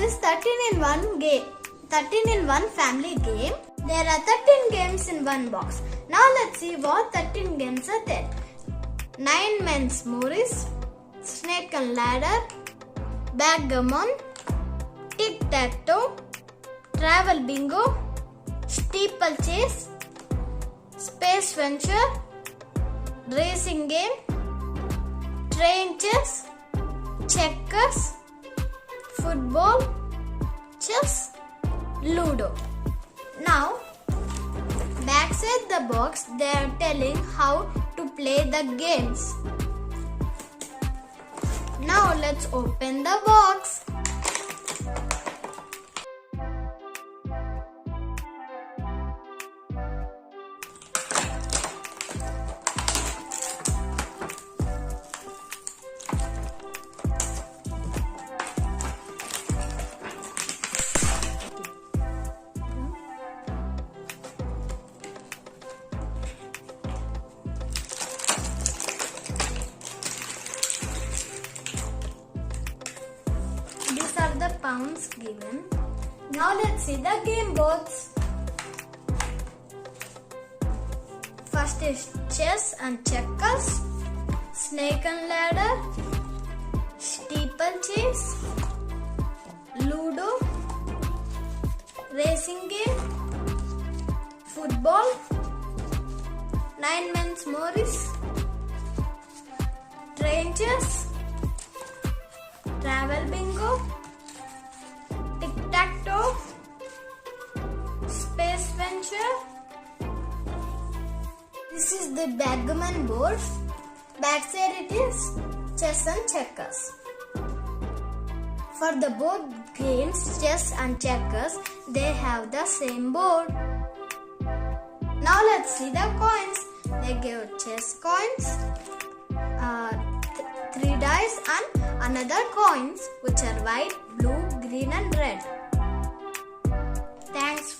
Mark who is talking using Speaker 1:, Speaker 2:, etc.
Speaker 1: is 13 in 1 game. 13 in 1 family game. There are 13 games in one box. Now let's see what 13 games are there. 9 Men's Morris, Snake and Ladder, Backgammon, Tic-Tac-Toe, Travel Bingo, Steeplechase, Space Venture, Racing Game, Train Chess, Checkers, Football, Chess, Ludo. Now, backside the box, they are telling how to play the games. Now let's open the box. These are the pounds given. Now let's see the game boards. First is chess and checkers, snake and ladder, steeplechase, ludo, racing game, football, 9 Men's Morris, train chess, travel bingo, tic-tac-toe, space venture. This is the backgammon board. Backside it is chess and checkers. For the board games chess and checkers, they have the same board. Now let's see the coins. They give chess coins, 3 dice and another coins which are white, blue, green and red. Thanks